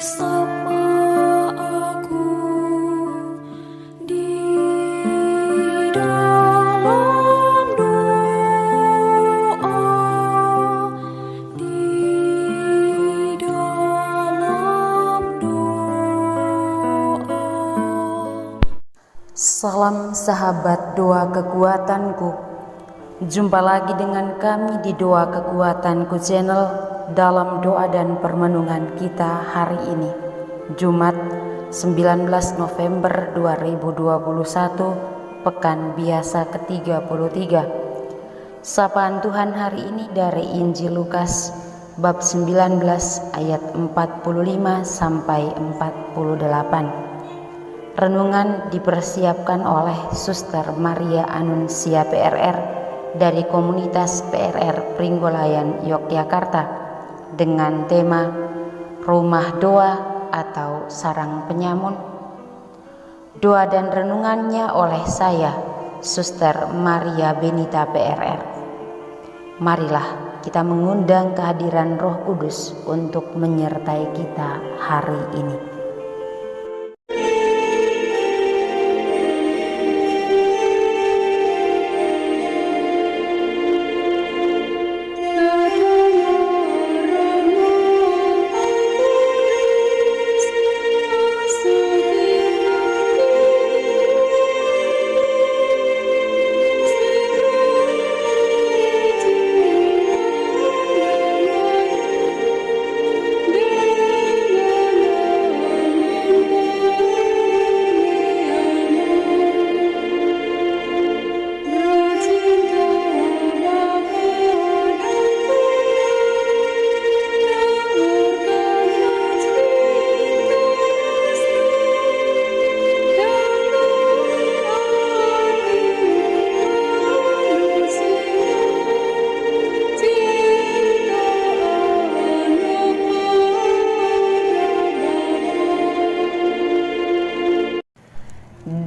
bersama aku di dalam doa, di dalam doa. Salam sahabat doa kekuatanku. Jumpa lagi dengan kami di Doa Kekuatanku channel dalam doa dan permenungan kita hari ini, Jumat 19 November 2021, Pekan Biasa ke-33. Sapaan Tuhan hari ini dari Injil Lukas bab 19 ayat 45 sampai 48. Renungan dipersiapkan oleh Suster Maria Anuncia PRR dari komunitas PRR Pringgolayan Yogyakarta dengan tema Rumah Doa atau Sarang Penyamun. Doa dan renungannya oleh saya, Suster Maria Benita PRR. Marilah kita mengundang kehadiran Roh Kudus untuk menyertai kita hari ini.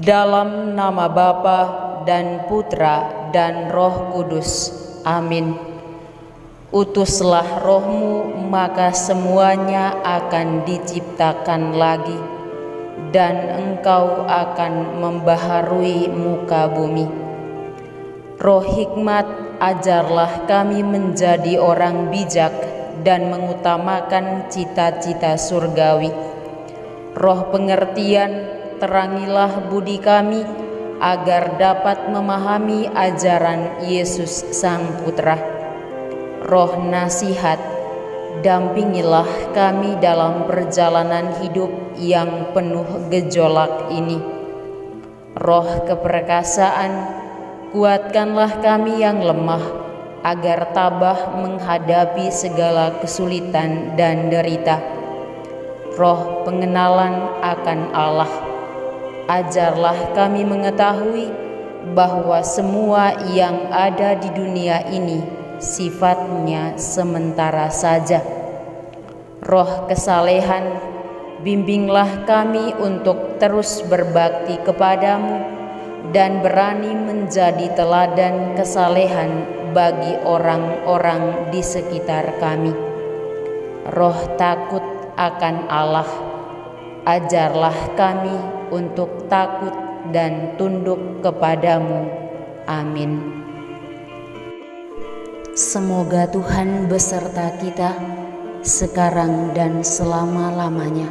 Dalam nama Bapa dan Putra dan Roh Kudus. Amin. Utuslah Roh-Mu, maka semuanya akan diciptakan lagi, dan Engkau akan membaharui muka bumi. Roh hikmat, ajarlah kami menjadi orang bijak dan mengutamakan cita-cita surgawi. Roh pengertian, terangilah budi kami agar dapat memahami ajaran Yesus Sang Putra. Roh nasihat, dampingilah kami dalam perjalanan hidup yang penuh gejolak ini. Roh keperkasaan, kuatkanlah kami yang lemah agar tabah menghadapi segala kesulitan dan derita. Roh pengenalan akan Allah, ajarlah kami mengetahui bahwa semua yang ada di dunia ini sifatnya sementara saja. Roh kesalehan, bimbinglah kami untuk terus berbakti kepadamu dan berani menjadi teladan kesalehan bagi orang-orang di sekitar kami. Roh takut akan Allah, ajarlah kami untuk takut dan tunduk kepadamu. Amin. Semoga Tuhan beserta kita sekarang dan selama-lamanya.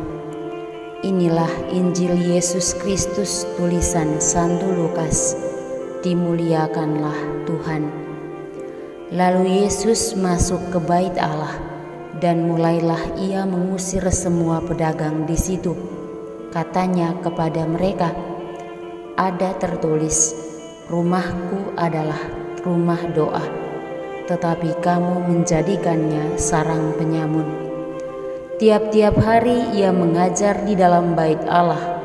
Inilah Injil Yesus Kristus tulisan Santo Lukas. Dimuliakanlah Tuhan. Lalu Yesus masuk ke bait Allah, dan mulailah ia mengusir semua pedagang di situ. Katanya kepada mereka, "Ada tertulis, rumahku adalah rumah doa, tetapi kamu menjadikannya sarang penyamun." Tiap-tiap hari ia mengajar di dalam bait Allah.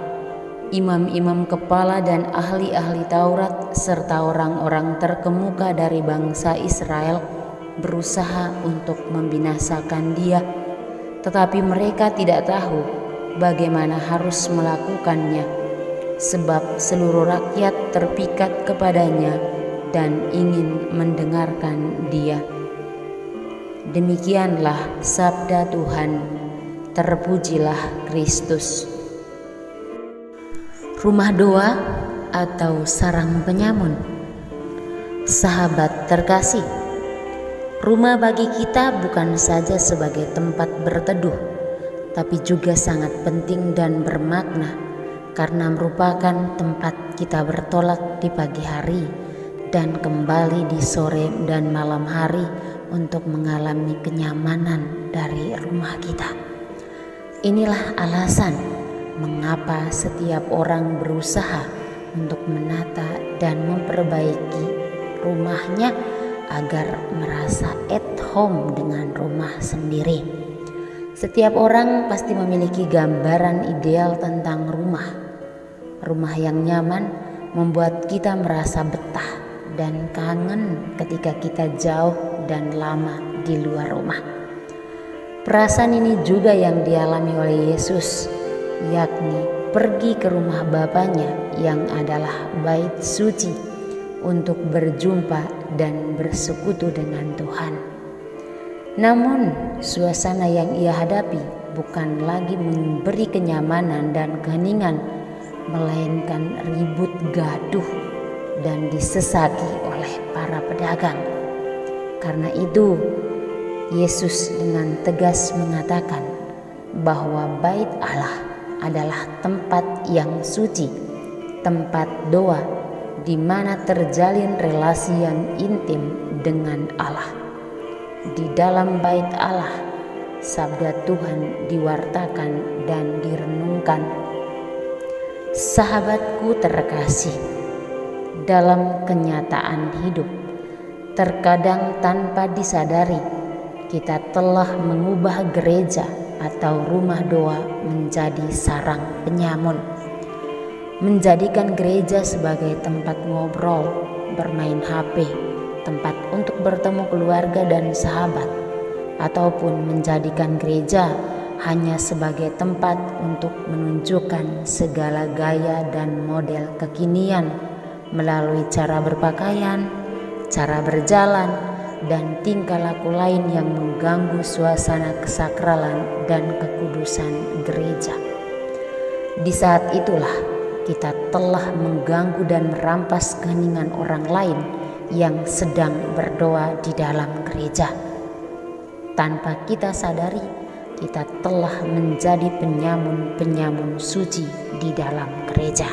Imam-imam kepala dan ahli-ahli Taurat serta orang-orang terkemuka dari bangsa Israel berusaha untuk membinasakan dia, tetapi mereka tidak tahu bagaimana harus melakukannya, sebab seluruh rakyat terpikat kepadanya dan ingin mendengarkan dia. Demikianlah sabda Tuhan. terpujilah Kristus. Rumah doa atau sarang penyamun. Sahabat terkasih, rumah bagi kita bukan saja sebagai tempat berteduh, tapi juga sangat penting dan bermakna karena merupakan tempat kita bertolak di pagi hari dan kembali di sore dan malam hari untuk mengalami kenyamanan dari rumah kita. Inilah alasan mengapa setiap orang berusaha untuk menata dan memperbaiki rumahnya agar merasa at home dengan rumah sendiri. Setiap orang pasti memiliki gambaran ideal tentang rumah. Rumah yang nyaman membuat kita merasa betah dan kangen ketika kita jauh dan lama di luar rumah. Perasaan ini juga yang dialami oleh Yesus, yakni pergi ke rumah Bapanya yang adalah bait suci untuk berjumpa dan bersekutu dengan Tuhan. Namun suasana yang ia hadapi bukan lagi memberi kenyamanan dan keheningan, melainkan ribut gaduh dan disesaki oleh para pedagang. Karena itu Yesus dengan tegas mengatakan bahwa bait Allah adalah tempat yang suci, tempat doa di mana terjalin relasi yang intim dengan Allah. Di dalam bait Allah, sabda Tuhan diwartakan dan direnungkan. Sahabatku terkasih, dalam kenyataan hidup, terkadang tanpa disadari kita telah mengubah gereja atau rumah doa menjadi sarang penyamun, menjadikan gereja sebagai tempat ngobrol, bermain HP, tempat untuk bertemu keluarga dan sahabat, ataupun menjadikan gereja hanya sebagai tempat untuk menunjukkan segala gaya dan model kekinian melalui cara berpakaian, cara berjalan, dan tingkah laku lain yang mengganggu suasana kesakralan dan kekudusan gereja. Di saat itulah kita telah mengganggu dan merampas keheningan orang lain yang sedang berdoa di dalam gereja. Tanpa kita sadari, kita telah menjadi penyamun-penyamun suci di dalam gereja.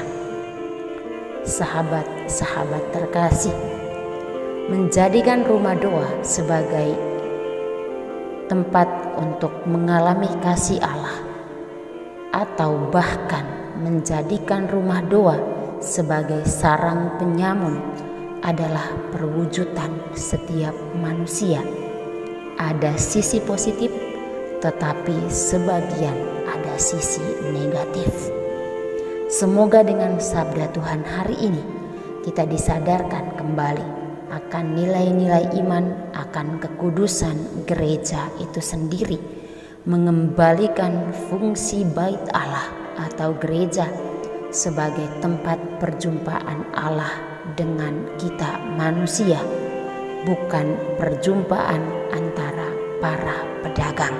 Sahabat-sahabat terkasih, menjadikan rumah doa sebagai tempat untuk mengalami kasih Allah, atau bahkan menjadikan rumah doa sebagai sarang penyamun adalah perwujudan setiap manusia. Ada sisi positif, tetapi sebagian ada sisi negatif. Semoga dengan sabda Tuhan hari ini kita disadarkan kembali akan nilai-nilai iman, akan kekudusan gereja itu sendiri, mengembalikan fungsi bait Allah atau gereja sebagai tempat perjumpaan Allah dengan kita manusia, bukan perjumpaan antara para pedagang.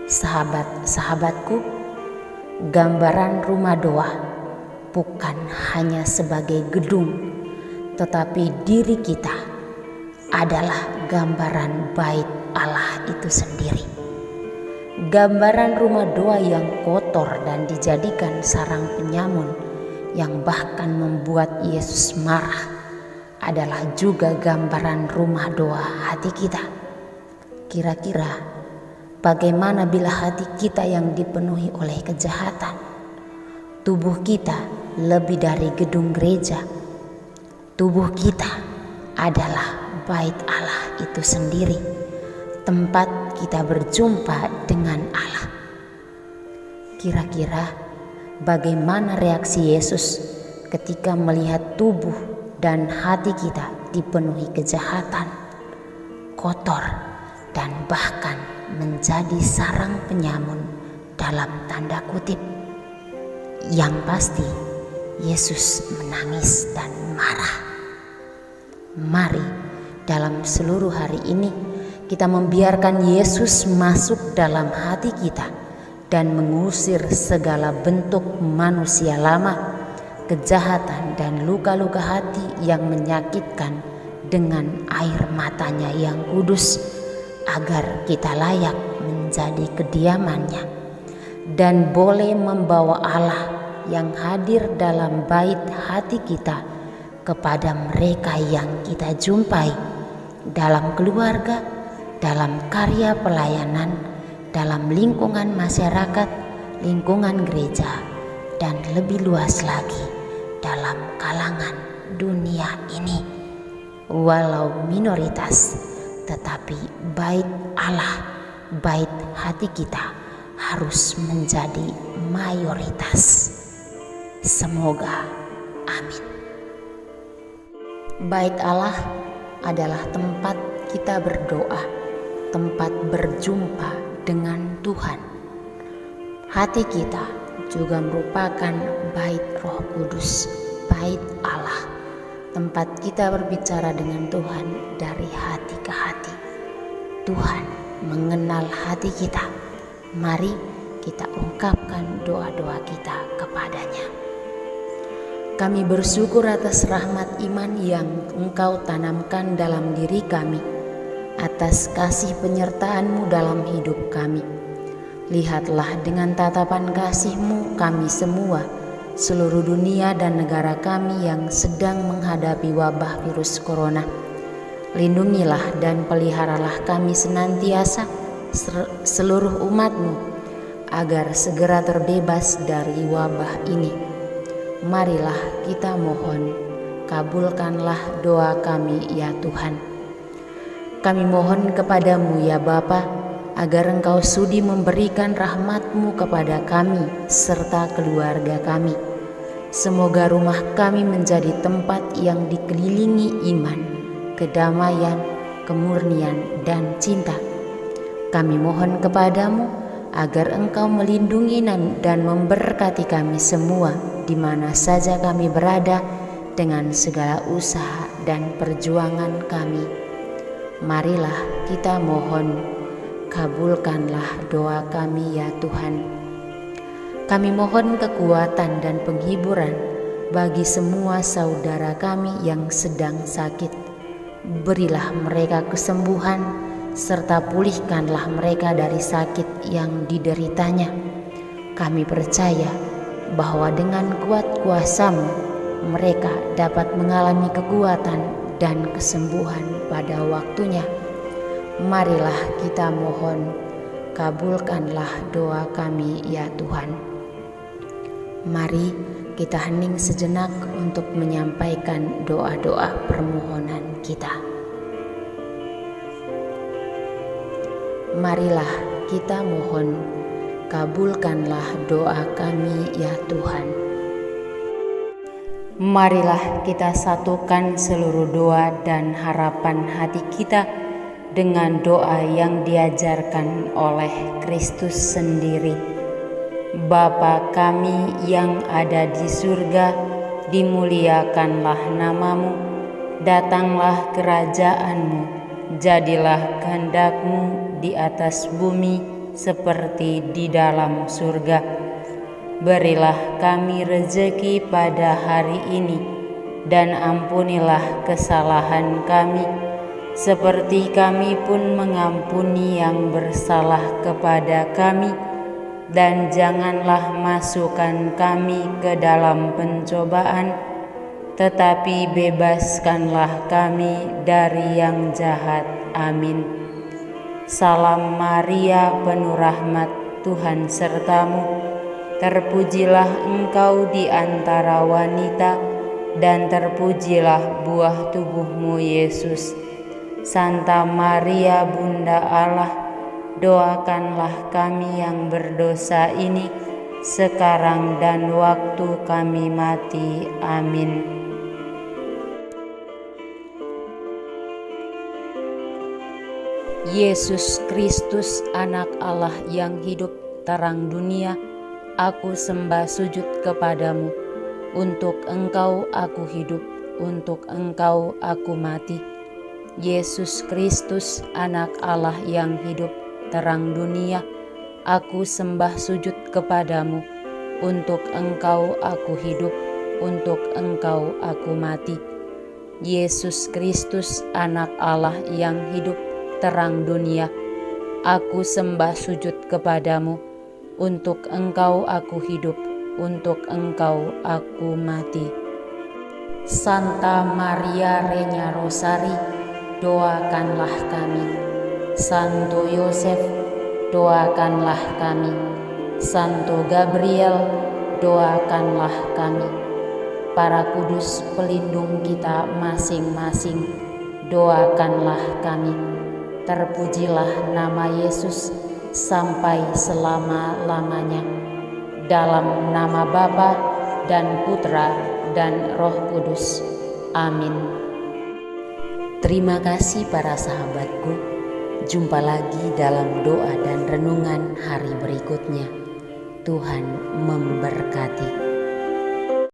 Sahabat-sahabatku, gambaran rumah doa bukan hanya sebagai gedung, tetapi diri kita adalah gambaran bait Allah itu sendiri. Gambaran rumah doa yang kotor dan dijadikan sarang penyamun yang bahkan membuat Yesus marah adalah juga gambaran rumah doa hati kita. Kira-kira bagaimana bila hati kita yang dipenuhi oleh kejahatan? Tubuh kita lebih dari gedung gereja. Tubuh kita adalah bait Allah itu sendiri, tempat kita berjumpa dengan Allah. Kira-kira bagaimana reaksi Yesus ketika melihat tubuh dan hati kita dipenuhi kejahatan, kotor, dan bahkan menjadi sarang penyamun dalam tanda kutip? Yang pasti Yesus menangis dan marah. Mari dalam seluruh hari ini kita membiarkan Yesus masuk dalam hati kita dan mengusir segala bentuk manusia lama, kejahatan dan luka-luka hati yang menyakitkan dengan air matanya yang kudus, agar kita layak menjadi kediamannya dan boleh membawa Allah yang hadir dalam bait hati kita kepada mereka yang kita jumpai dalam keluarga, dalam karya pelayanan, dalam lingkungan masyarakat, lingkungan gereja, dan lebih luas lagi dalam kalangan dunia ini. Walau minoritas, tetapi bait Allah, bait hati kita harus menjadi mayoritas. Semoga amin. Bait Allah adalah tempat kita berdoa, tempat berjumpa dengan Tuhan. Hati kita juga merupakan bait Roh Kudus, bait Allah, tempat kita berbicara dengan Tuhan dari hati ke hati. Tuhan mengenal hati kita. Mari kita ungkapkan doa-doa kita kepadanya. Kami bersyukur atas rahmat iman yang Engkau tanamkan dalam diri kami, atas kasih penyertaan-Mu dalam hidup kami. Lihatlah dengan tatapan kasih-Mu kami semua, seluruh dunia dan negara kami yang sedang menghadapi wabah virus corona. Lindungilah dan peliharalah kami senantiasa, seluruh umat-Mu, agar segera terbebas dari wabah ini. Marilah kita mohon, kabulkanlah doa kami ya Tuhan. Kami mohon kepadamu ya Bapa, agar Engkau sudi memberikan rahmat-Mu kepada kami serta keluarga kami. Semoga rumah kami menjadi tempat yang dikelilingi iman, kedamaian, kemurnian, dan cinta. Kami mohon kepadamu agar Engkau melindungi dan memberkati kami semua di mana saja kami berada dengan segala usaha dan perjuangan kami. Marilah kita mohon, kabulkanlah doa kami ya Tuhan. Kami mohon kekuatan dan penghiburan bagi semua saudara kami yang sedang sakit. Berilah mereka kesembuhan serta pulihkanlah mereka dari sakit yang dideritanya. Kami percaya bahwa dengan kuat kuasa-Mu mereka dapat mengalami kekuatan dan kesembuhan pada waktunya. Marilah kita mohon, kabulkanlah doa kami ya Tuhan. Mari kita hening sejenak untuk menyampaikan doa-doa permohonan kita. Marilah kita mohon, kabulkanlah doa kami ya Tuhan. Marilah kita satukan seluruh doa dan harapan hati kita dengan doa yang diajarkan oleh Kristus sendiri. Bapa kami yang ada di surga, dimuliakanlah nama-Mu, datanglah kerajaan-Mu, jadilah kehendak-Mu di atas bumi seperti di dalam surga. Berilah kami rezeki pada hari ini, dan ampunilah kesalahan kami, seperti kami pun mengampuni yang bersalah kepada kami. Dan janganlah masukkan kami ke dalam pencobaan, tetapi bebaskanlah kami dari yang jahat. Amin. Salam Maria, penuh rahmat, Tuhan sertamu. Terpujilah engkau di antara wanita, dan terpujilah buah tubuhmu Yesus. Santa Maria, Bunda Allah, doakanlah kami yang berdosa ini, sekarang dan waktu kami mati. Amin. Yesus Kristus, Anak Allah yang hidup, terang dunia, aku sembah sujud kepadamu. Untuk Engkau aku hidup, untuk Engkau aku mati. Yesus Kristus, Anak Allah yang hidup, terang dunia, aku sembah sujud kepadamu. Untuk Engkau aku hidup, untuk Engkau aku mati. Yesus Kristus, Anak Allah yang hidup, terang dunia, aku sembah sujud kepadamu. Untuk Engkau aku hidup, untuk Engkau aku mati. Santa Maria Regna Rosari, doakanlah kami. Santo Yosef, doakanlah kami. Santo Gabriel, doakanlah kami. Para kudus pelindung kita masing-masing, doakanlah kami. Terpujilah nama Yesus sampai selama-lamanya. Dalam nama Bapa dan Putra dan Roh Kudus. Amin. Terima kasih para sahabatku. Jumpa lagi dalam doa dan renungan hari berikutnya. Tuhan memberkati.